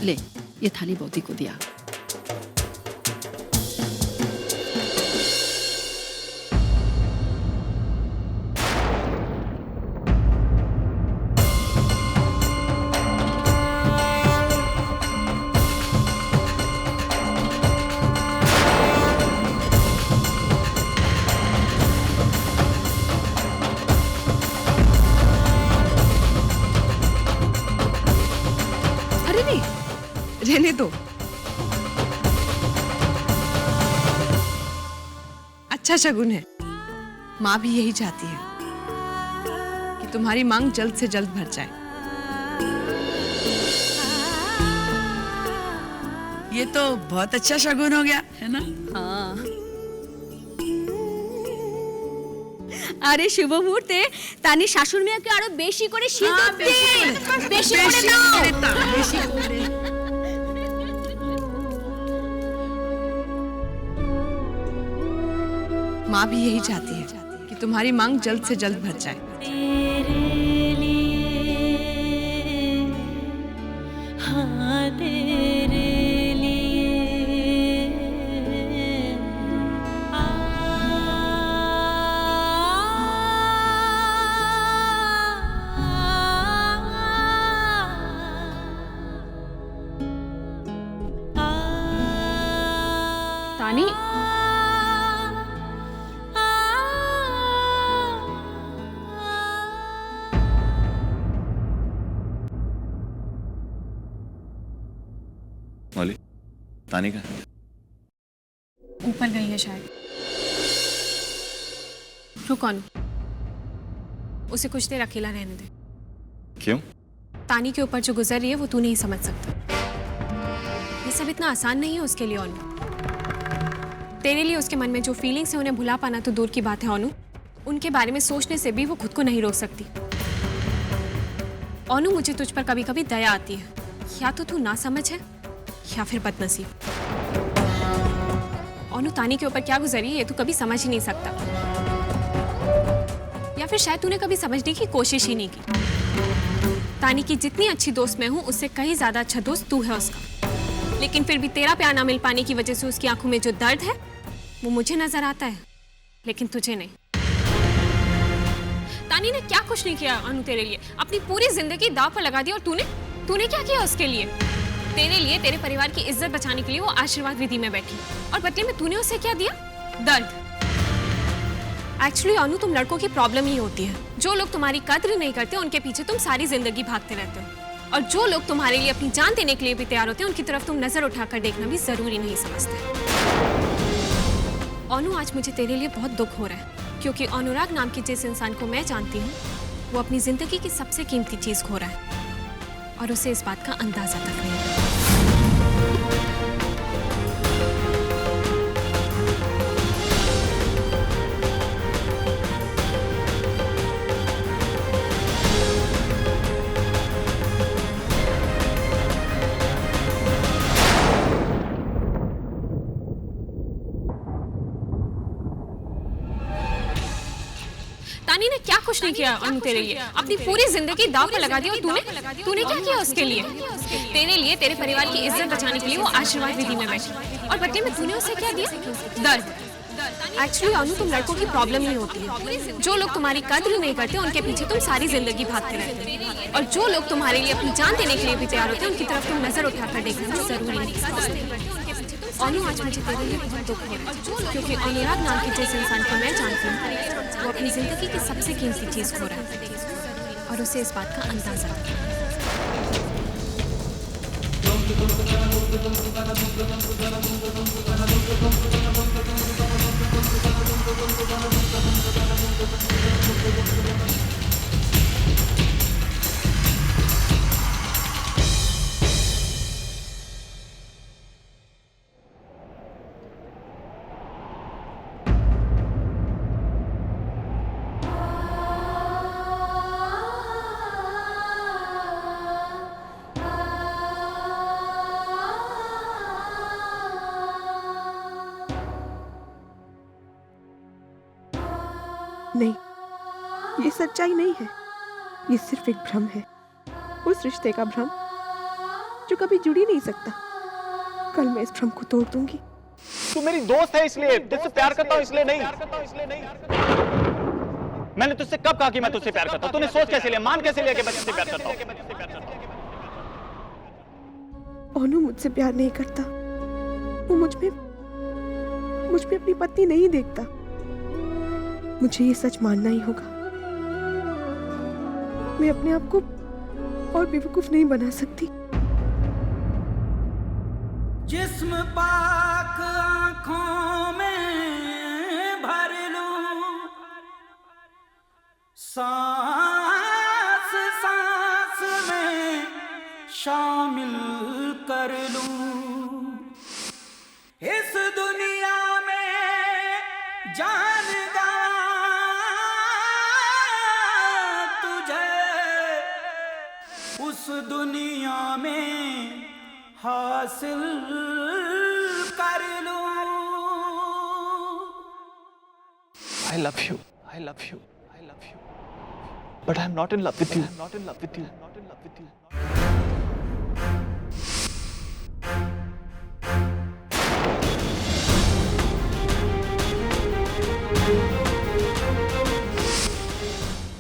ले, ये थाली बौती को दिया। रहने दो, अच्छा शगुन है। माँ भी यही चाहती है कि तुम्हारी मांग जल्द से जल्द भर जाए। ये तो बहुत अच्छा शगुन हो गया है ना? हाँ। আরে শুভ মুহূর্তে তানি শাশুড় মেয়েকে আরো বেশি করে সিঁদুর দে, বেশি করে দাও। माँ भी यही चाहती है कि तुम्हारी मांग जल्द से जल्द भर जाए। तानी मौली, तानी का ऊपर गई है शायद। रुक अनु, उसे कुछ देर अकेला रहने दे। क्यों? तानी के ऊपर जो गुजर रही है वो तू नहीं समझ सकता। ये सब इतना आसान नहीं है उसके लिए अनु। तेरे लिए उसके मन में जो फीलिंग्स है उन्हें भुला पाना तो दूर की बात है अनु, उनके बारे में सोचने से भी वो खुद को नहीं रोक सकती। अनु, मुझे तुझ पर कभी कभी दया आती है। या तो तू ना समझ है या फिर बदनसीब। अनु, तानी के ऊपर क्या गुजरी है ये तू कभी समझ ही नहीं सकता, या फिर शायद तूने कभी समझने की कोशिश ही नहीं की। तानी की जितनी अच्छी दोस्त मैं हूं उससे कहीं ज्यादा अच्छा दोस्त तू है उसका। लेकिन फिर भी तेरा प्यार ना मिल पाने की वजह से उसकी आंखों में जो दर्द है वो मुझे नजर आता है, लेकिन तुझे नहीं। तानी ने क्या कुछ नहीं किया अनु तेरे लिए, अपनी पूरी जिंदगी दांव पर लगा दी। और तूने क्या किया उसके लिए? तेरे लिए, तेरे परिवार की इज्जत बचाने के लिए वो आशीर्वाद विधि में बैठी, और बदले में तूने उसे क्या दिया? दर्द। एक्चुअली अनु, तुम लड़कों की प्रॉब्लम ही होती है। जो लोग तुम्हारी कद्र नहीं करते उनके पीछे तुम सारी जिंदगी भागते रहते हो, और जो लोग तुम्हारे लिए अपनी जान देने के लिए भी तैयार होते हैं उनकी तरफ तुम नजर उठाकर देखना भी जरूरी नहीं समझते। अनु, आज मुझे तेरे लिए बहुत दुख हो रहा है, क्योंकि अनुराग नाम के जिस इंसान को मैं जानती हूँ वो अपनी जिंदगी की सबसे कीमती चीज खो रहा है, और उसे इस बात का अंदाजा तक नहीं है। तानी ने क्या कुछ नहीं किया अनु तेरे लिए, अपनी पूरी जिंदगी दांव पर लगा दी। और तूने क्या किया उसके लिए? तेरे लिए, तेरे परिवार की इज्जत बचाने के लिए वो आशीर्वाद विधि में बैठी, और बदले में तूने उसे क्या दिया? दर्द। एक्चुअली अनु, तुम लड़कों की प्रॉब्लम ही होती है। जो लोग तुम्हारी कद्र नहीं करते उनके पीछे तुम सारी जिंदगी भागते रहते हो, और जो लोग तुम्हारे लिए अपनी जान देने के लिए भी तैयार होते हैं उनकी तरफ तुम नजर उठाकर देखना जरूरी नहीं। अनु, आज मुझे तेरे लिए बहुत दुख हो रहा है, क्योंकि अनुराग नाम के जिस इंसान को मैं जानती हूँ वो अपनी जिंदगी की सबसे कीमती चीज खो रहा है, और उसे इस बात का अंदाजा है। नहीं, ये सच्चाई नहीं है, ये सिर्फ एक भ्रम है। उस रिश्ते का भ्रम जो कभी जुड़ ही नहीं सकता। कल मैं इस भ्रम को तोड़ दूंगी। तू मेरी दोस्त है इसलिए, तुझसे प्यार करता हूँ इसलिए नहीं। मैंने तुझसे कब कहा कि मैं तुझसे प्यार करता हूँ? तूने सोच कैसे लिया, मान कैसे लिया कि मैं तुझसे प्यार करता हूँ? अनु मुझसे प्यार नहीं करता। वो मुझ में अपनी पत्नी नहीं देखता। मुझे ये सच मानना ही होगा। मैं अपने आप को और बेवकूफ नहीं बना सकती। जिस्म पाक आंखों में भर लूं, सांस सांस में शामिल कर लूं, इस दुनिया में जान तुझे, उस दुनिया में हासिल कर लूं। I love you. I love you. I love you. But I'm not in love with you. I'm not in love with you. Not in love with you.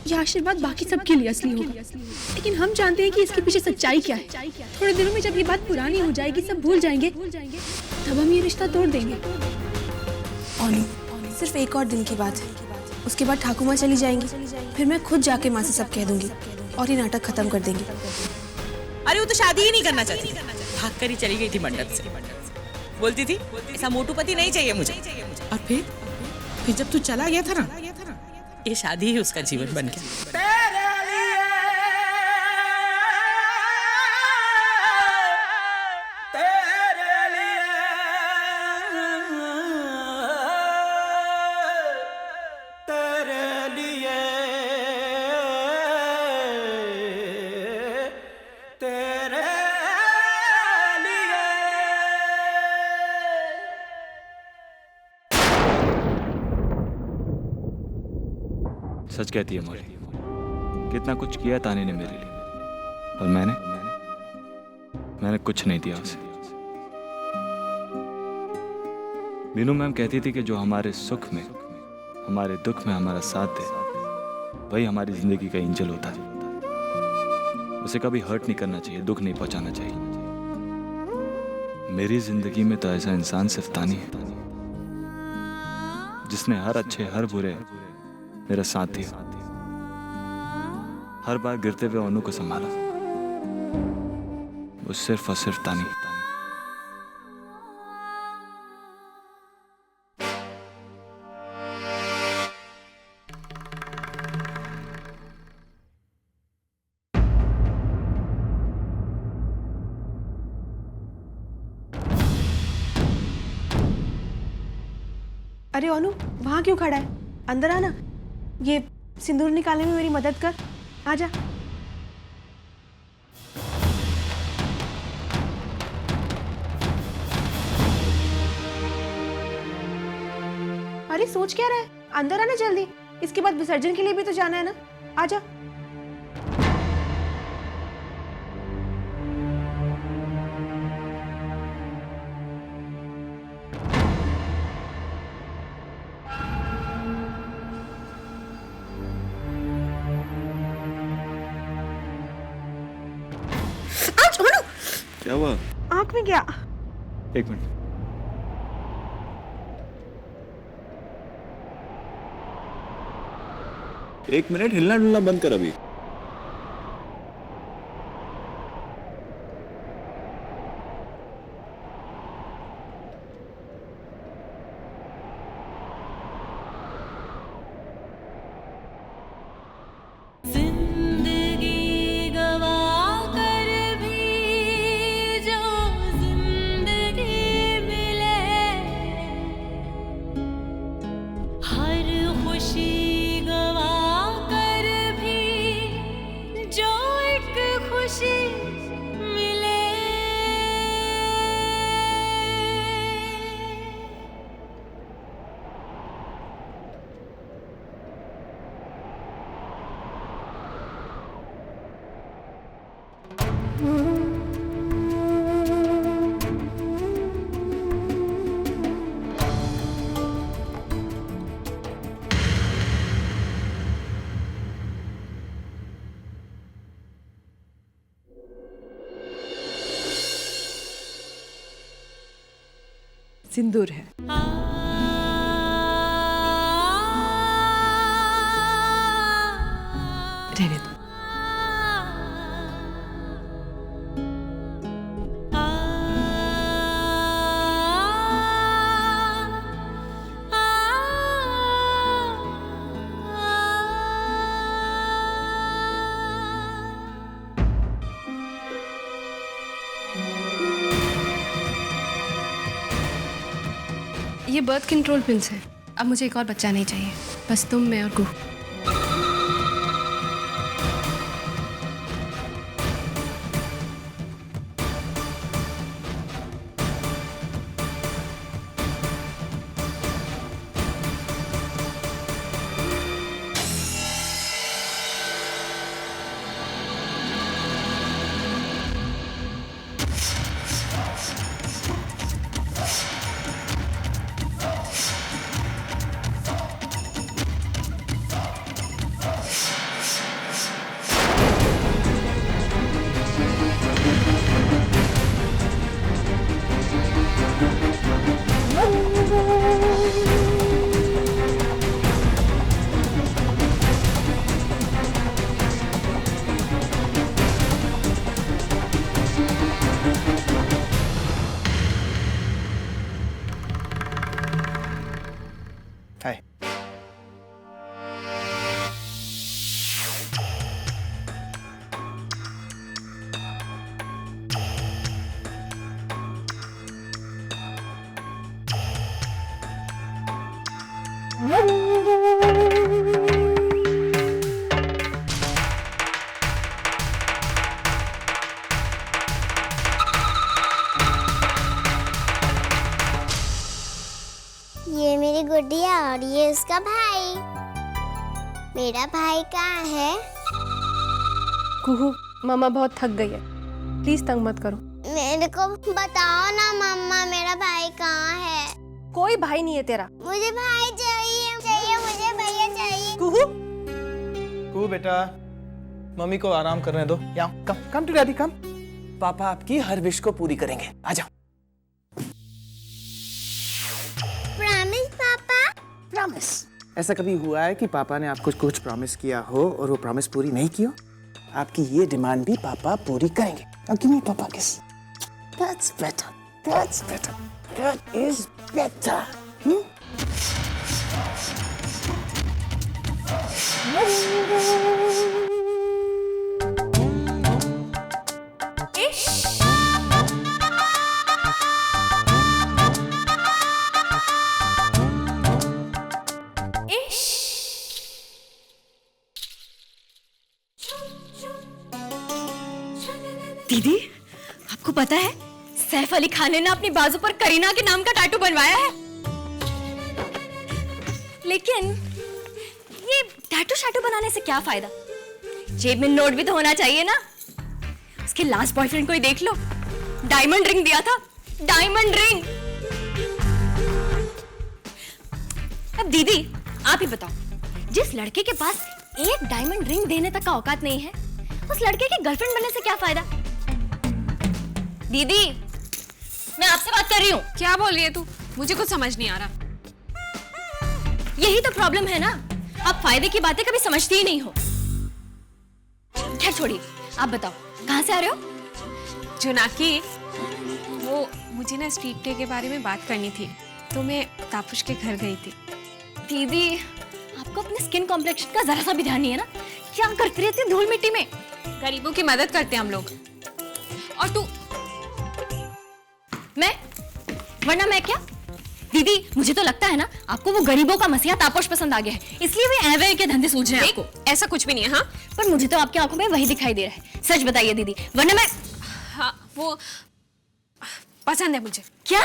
ये आशीर्वाद बाकी सबके लिए असली होगा, लेकिन हम जानते हैं कि इसके पीछे सच्चाई क्या है। थोड़े दिनों में जब ये बात पुरानी हो जाएगी, सब भूल जाएंगे, तब हम ये रिश्ता तोड़ देंगे। अनु, सिर्फ एक और दिन की बात है। उसके बाद ठाकुर माँ चली जाएंगी, फिर मैं खुद जाके माँ से सब कह दूंगी और ये नाटक खत्म कर देंगे। अरे वो तो शादी ही नहीं करना चाहती, भाग कर ही चली गई थी मंडप से। बोलती थी ऐसा मोटू पति नहीं चाहिए मुझे। और फिर जब तू चला गया था ना, ये शादी ही उसका जीवन बन गया। सच कहती है मौली, कितना कुछ किया तानी ने मेरे लिए, और मैंने कुछ नहीं दिया उसे। मीनू मैम कहती थी कि जो हमारे सुख में, हमारे दुख में हमारा साथ दे, वही हमारी जिंदगी का एंजल होता है। उसे कभी हर्ट नहीं करना चाहिए, दुख नहीं पहुंचाना चाहिए। मेरी जिंदगी में तो ऐसा इंसान सिर्फ तानी है, जिसने हर अच्छे हर बुरे मेरा साथ दिया, हर बार गिरते हुए अनु को संभाला। वो सिर्फ और सिर्फ तानी। अरे अनु, वहां क्यों खड़ा है? अंदर आना, ये सिंदूर निकालने में मेरी मदद कर। आजा। अरे सोच क्या रहा है? अंदर आना जल्दी, इसके बाद विसर्जन के लिए भी तो जाना है ना। आजा। क्या हुआ? आंख में क्या? एक मिनट। एक मिनट, हिलना डुलना बंद कर अभी। हर खुशी गवा कर भी सिंदूर है। रहने दो। ये बर्थ कंट्रोल पिल्स है। अब मुझे एक और बच्चा नहीं चाहिए, बस तुम, मैं और गुह। हाय। ये मेरी गुड़िया और ये उसका भाई। मेरा भाई कहाँ है? कुहू, मामा बहुत थक गई है, प्लीज तंग मत करो। मेरे को बताओ ना मम्मा, मेरा भाई कहाँ है? कोई भाई नहीं है तेरा। मुझे भाई चाहिए, मुझे भैया चाहिए। कुहू, कुहू बेटा, मम्मी को आराम करने दो। यहाँ कम टू डैडी, कम। पापा आपकी हर विश को पूरी करेंगे, आ जाओ। प्रॉमिस पापा? प्रॉमिस। ऐसा कभी हुआ है कि पापा ने आपको कुछ प्रॉमिस किया हो और वो प्रॉमिस पूरी नहीं की हो? आपकी ये डिमांड भी पापा पूरी करेंगे। Now give me papa kiss. That's better. That's better. That is better. दीदी, आपको पता है सैफ अली खान ने ना अपनी बाजू पर करीना के नाम का टैटू बनवाया है। लेकिन ये टैटू शैटू बनाने से क्या फायदा? जेब में नोट भी तो होना चाहिए ना। उसके लास्ट बॉयफ्रेंड को ही देख लो, डायमंड रिंग दिया था, डायमंड रिंग। अब दीदी आप ही बताओ, जिस लड़के के पास एक डायमंड रिंग देने तक का औकात नहीं है, उस लड़के के गर्लफ्रेंड बनने से क्या फायदा? दीदी, मैं आपसे बात कर रही हूँ। क्या बोल रही है तू? मुझे कुछ समझ नहीं आ रहा। यही तो प्रॉब्लम है ना, आप फायदे की बातें कभी समझती ही नहीं हो। खैर छोड़िए, आप बताओ कहाँ से आ रहे हो? जुनाकी, वो मुझे ना स्ट्रीट प्ले के बारे में बात करनी थी, तो मैं तापुश के घर गई थी। दीदी, आपको अपने स्किन कॉम्प्लेक्शन का जरा सा भी ध्यान नहीं है ना? क्या करती रहती है धूल मिट्टी में? गरीबों की मदद करते हैं हम लोग। और तू? वरना मैं क्या? दीदी, मुझे तो लगता है ना आपको वो गरीबों का मसीहा तापोश पसंद आ गया है, इसलिए वे एवे के धंधे सूझ रहे हैं आपको। ऐसा कुछ भी नहीं है। हाँ, पर मुझे तो आपकी आंखों में वही दिखाई दे रहा है। सच बताइए दीदी, वरना मैं। हाँ, वो पसंद है मुझे। क्या?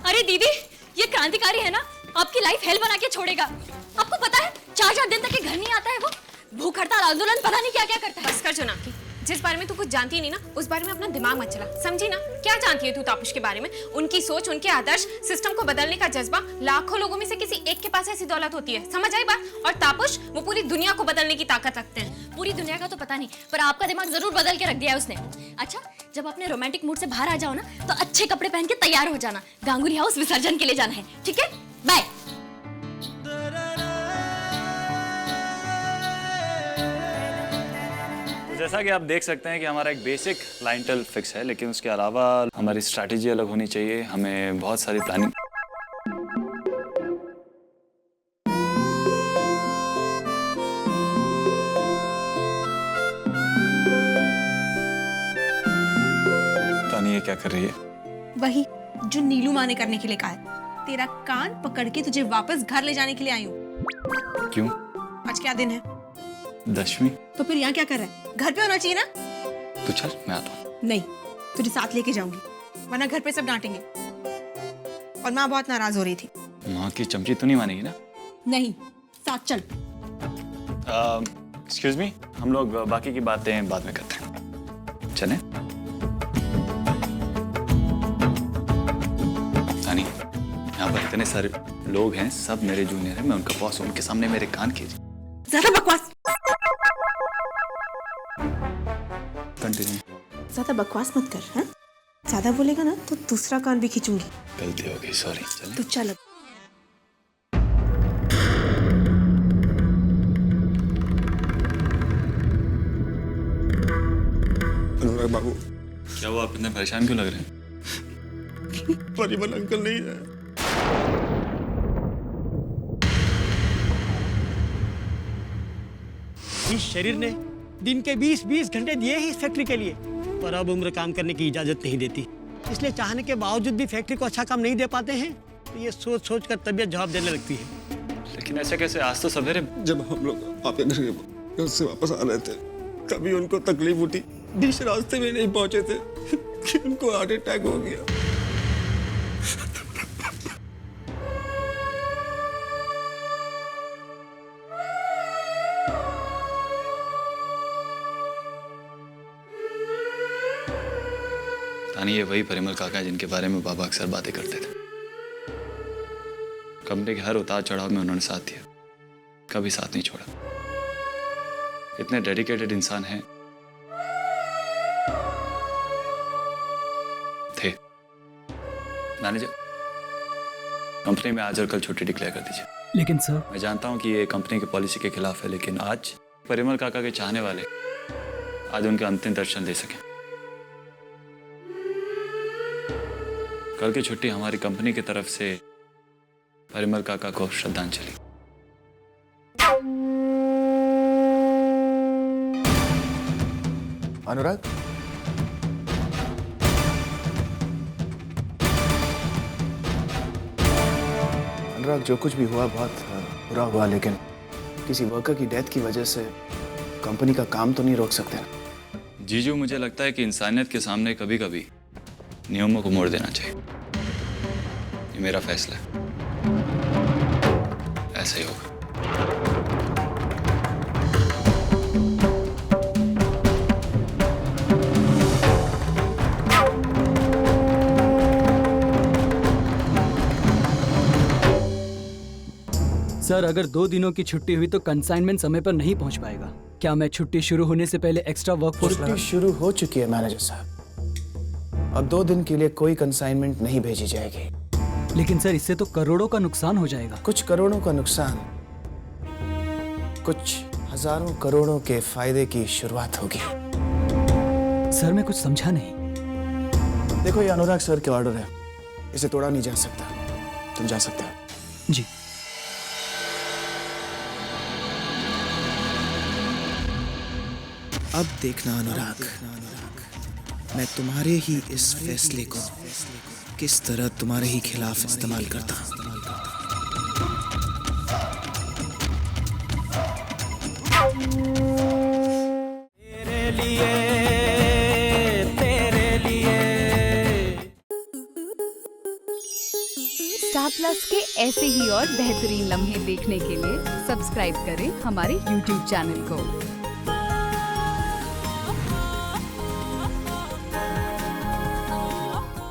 अरे दीदी, ये क्रांतिकारी है ना, आपकी लाइफ हेल बना के छोड़ेगा। आपको पता है 4-4 दिन तक ये घर नहीं आता है, वो भूख हड़ताल आंदोलन पता नहीं क्या क्या करता है। बस कर जुनाकी, जिस बारे में तू कुछ जानती नहीं ना, उस बारे में अपना दिमाग मत चला, समझी ना? क्या जानती है तू तापुश के बारे में? उनकी सोच, उनके आदर्श, सिस्टम को बदलने का जज्बा, लाखों लोगों में से किसी एक के पास ऐसी दौलत होती है, समझ आई बात? और तापुश वो पूरी दुनिया को बदलने की ताकत रखते हैं। पूरी दुनिया का तो पता नहीं, पर आपका दिमाग जरूर बदल के रख दिया है उसने। अच्छा, जब अपने रोमांटिक मूड से बाहर आ जाओ ना, तो अच्छे कपड़े पहन के तैयार हो जाना, गांगुली हाउस विसर्जन के लिए जाना है, ठीक है? बाय। जैसा कि आप देख सकते हैं कि हमारा एक बेसिक क्लाइंटल फिक्स है, लेकिन उसके अलावा हमारी स्ट्रैटेजी अलग होनी चाहिए। हमें बहुत सारी प्लानिंग तानी ये क्या कर रही है? वही जो नीलू माँ ने करने के लिए कहा है। तेरा कान पकड़ के तुझे वापस घर ले जाने के लिए आई हूँ। क्यों? आज क्या दिन है? 10वीं। तो फिर यहाँ क्या कर रहा है? घर पे होना चाहिए ना? तू चल, मैं आता हूँ। नहीं, तुझे साथ लेके जाऊंगी, वरना घर पे सब डांटेंगे। और माँ बहुत नाराज हो रही थी। माँ की चमची तो नहीं मानेगी ना? नहीं, साथ चल। एक्सक्यूज मी, हम लोग बाकी की बातें बाद में करते हैं, चलें? तानी, यहाँ पर इतने सारे लोग हैं, सब मेरे जूनियर हैं, मैं उनका बॉस हूँ, उनके सामने मेरे कान खींच। ज्यादा बकवास। कंटिन्यू। ज्यादा बकवास मत कर, हाँ? ज्यादा बोलेगा ना तो दूसरा कान भी खींचूंगी। गलती हो गई, सॉरी। तू चल। अनुराग बाबू, क्या वो आप इतने परेशान क्यों लग रहे हैं? परिमल अंकल नहीं है। इस शरीर ने दिन के 20-20 घंटे दिए ही इस फैक्ट्री के लिए, पर अब उम्र काम करने की इजाजत नहीं देती। इसलिए चाहने के बावजूद भी फैक्ट्री को अच्छा काम नहीं दे पाते हैं, तो ये सोच सोच कर तबीयत जवाब देने लगती है। लेकिन ऐसे कैसे? आज तो सवेरे जब हम लोग आपके घर से वापस आ रहे थे, तभी उनको तकलीफ उठी। बीच रास्ते में नहीं पहुंचे थे कि उनको हार्ट अटैक हो गया। तानी, ये वही परिमल काका जिनके बारे में बाबा अक्सर बातें करते थे। कंपनी के हर उतार चढ़ाव में उन्होंने साथ दिया, कभी साथ नहीं छोड़ा। इतने डेडिकेटेड इंसान हैं थे। मैनेजर, कंपनी में आज और कल छुट्टी डिक्लेयर कर दीजिए। लेकिन सर, मैं जानता हूं कि ये कंपनी की पॉलिसी के खिलाफ है, लेकिन आज परिमल काका के चाहने वाले आज उनके अंतिम दर्शन दे सके। कल की छुट्टी हमारी कंपनी की तरफ से परिमल काका को श्रद्धांजलि। अनुराग, अनुराग, जो कुछ भी हुआ बहुत बुरा हुआ, लेकिन किसी वर्कर की डेथ की वजह से कंपनी का काम तो नहीं रोक सकते ना? जीजू, मुझे लगता है कि इंसानियत के सामने कभी कभी नियमों को मोड़ देना चाहिए। ये मेरा फैसला है, ऐसा ही होगा। सर, अगर 2 दिनों की छुट्टी हुई तो कंसाइनमेंट समय पर नहीं पहुंच पाएगा। क्या मैं छुट्टी शुरू होने से पहले एक्स्ट्रा वर्कफोर्स? छुट्टी शुरू हो चुकी है मैनेजर साहब। अब 2 दिन के लिए कोई कंसाइनमेंट नहीं भेजी जाएगी। लेकिन सर, इससे तो करोड़ों का नुकसान हो जाएगा। कुछ करोड़ों का नुकसान, कुछ हजारों करोड़ों के फायदे की शुरुआत होगी। सर, मैं कुछ समझा नहीं। देखो, ये अनुराग सर के ऑर्डर है, इसे तोड़ा नहीं जा सकता। तुम जा सकते हो। जी। अब देखना अनुराग, मैं तुम्हारे ही इस फैसले को किस तरह तुम्हारे ही खिलाफ इस्तेमाल करता हूं। तेरे लिए, तेरे लिए। स्टार प्लस के ऐसे ही और बेहतरीन लम्हे देखने के लिए सब्सक्राइब करें हमारे YouTube चैनल को।